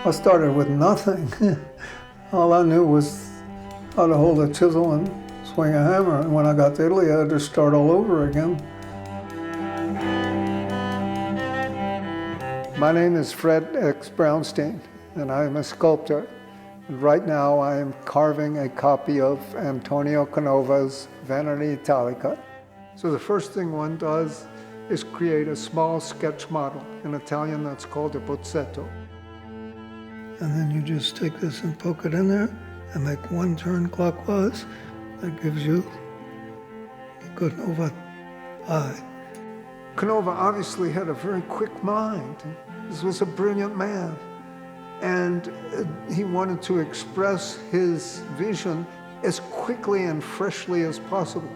I started with nothing. All I knew was how to hold a chisel and swing a hammer. And when I got to Italy, I had to start all over again. My name is Fred X. Brownstein, and I am a sculptor. And right now I am carving a copy of Antonio Canova's Vanity Italica. So the first thing one does is create a small sketch model. In Italian, that's called a bozzetto. And then you just take this and poke it in there and make one turn clockwise. That gives you a Canova eye. Canova obviously had a very quick mind. This was a brilliant man. And he wanted to express his vision as quickly and freshly as possible.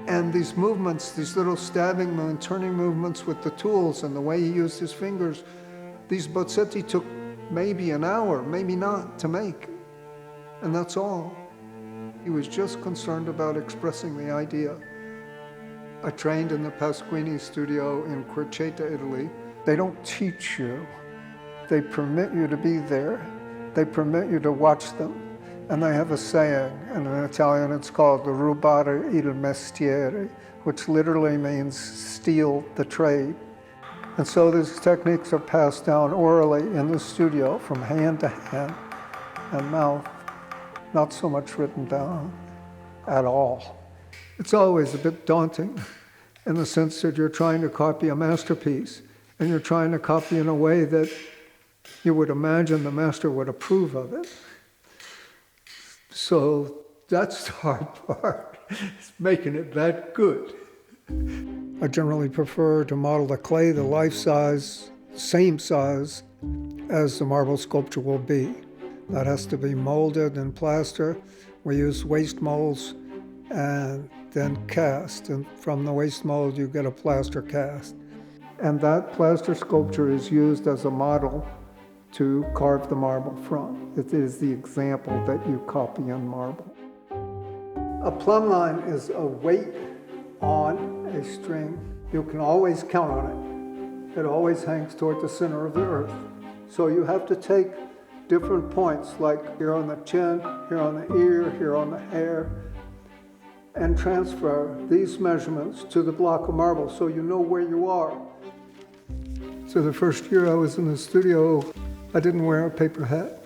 And these movements, these little stabbing and turning movements with the tools and the way he used his fingers, these bozzetti took maybe an hour, maybe not, to make. And that's all. He was just concerned about expressing the idea. I trained in the Pasquini studio in Querceta, Italy. They don't teach you. They permit you to be there. They permit you to watch them. And they have a saying, and in Italian it's called rubare il mestiere, which literally means steal the trade. And so these techniques are passed down orally in the studio from hand to hand and mouth, not so much written down at all. It's always a bit daunting in the sense that you're trying to copy a masterpiece, and you're trying to copy in a way that you would imagine the master would approve of it. So that's the hard part, is making it that good. I generally prefer to model the clay the life size, same size as the marble sculpture will be. That has to be molded in plaster. We use waste molds and then cast. And from the waste mold, you get a plaster cast. And that plaster sculpture is used as a model to carve the marble from. It is the example that you copy in marble. A plumb line is a weight on a string. You can always count on it. It always hangs toward the center of the earth. So you have to take different points, like here on the chin, here on the ear, here on the hair, and transfer these measurements to the block of marble so you know where you are. So the first year I was in the studio, I didn't wear a paper hat.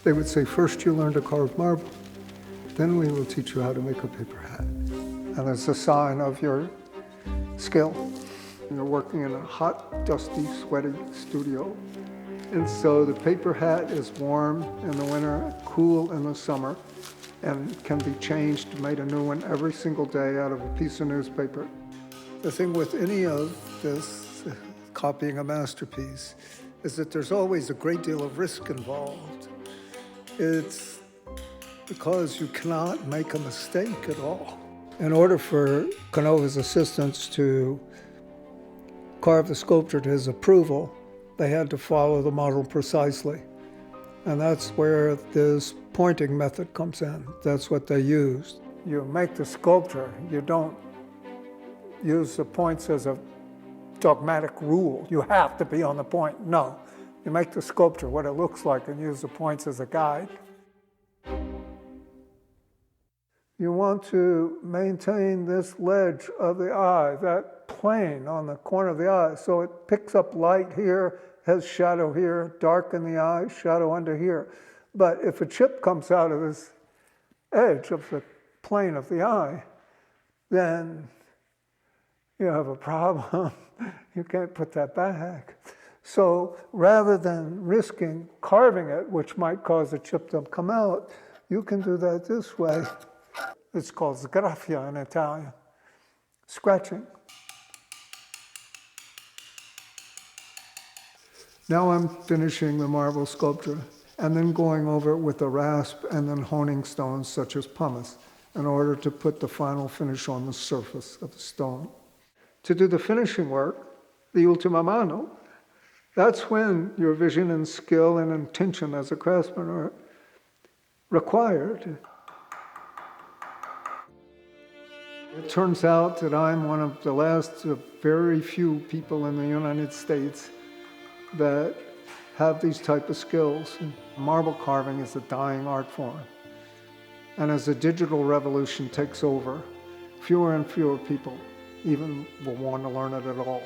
They would say, first you learn to carve marble, then we will teach you how to make a paper hat. And it's a sign of your skill. You're working in a hot, dusty, sweaty studio. And so the paper hat is warm in the winter, cool in the summer, and can be changed, made a new one every single day out of a piece of newspaper. The thing with any of this, copying a masterpiece, is that there's always a great deal of risk involved. It's because you cannot make a mistake at all. In order for Canova's assistants to carve the sculpture to his approval, they had to follow the model precisely. And that's where this pointing method comes in. That's what they used. You make the sculpture, you don't use the points as a dogmatic rule. You have to be on the point. No. You make the sculpture what it looks like and use the points as a guide. You want to maintain this ledge of the eye, that plane on the corner of the eye, so it picks up light here, has shadow here, dark in the eye, shadow under here. But if a chip comes out of this edge of the plane of the eye, then you have a problem. You can't put that back. So rather than risking carving it, which might cause a chip to come out, you can do that this way. It's called sgraffia in Italian, scratching. Now I'm finishing the marble sculpture and then going over it with a rasp and then honing stones such as pumice in order to put the final finish on the surface of the stone. To do the finishing work, the ultima mano, that's when your vision and skill and intention as a craftsman are required. It turns out that I'm one of the last of very few people in the United States that have these type of skills. And marble carving is a dying art form. And as the digital revolution takes over, fewer and fewer people even will want to learn it at all.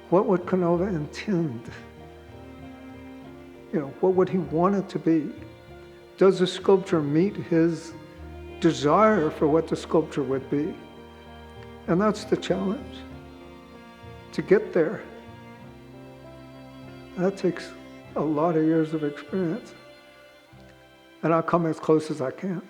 What would Canova intend? What would he want it to be? Does the sculpture meet his desire for what the sculpture would be? And that's the challenge, to get there. That takes a lot of years of experience. And I'll come as close as I can.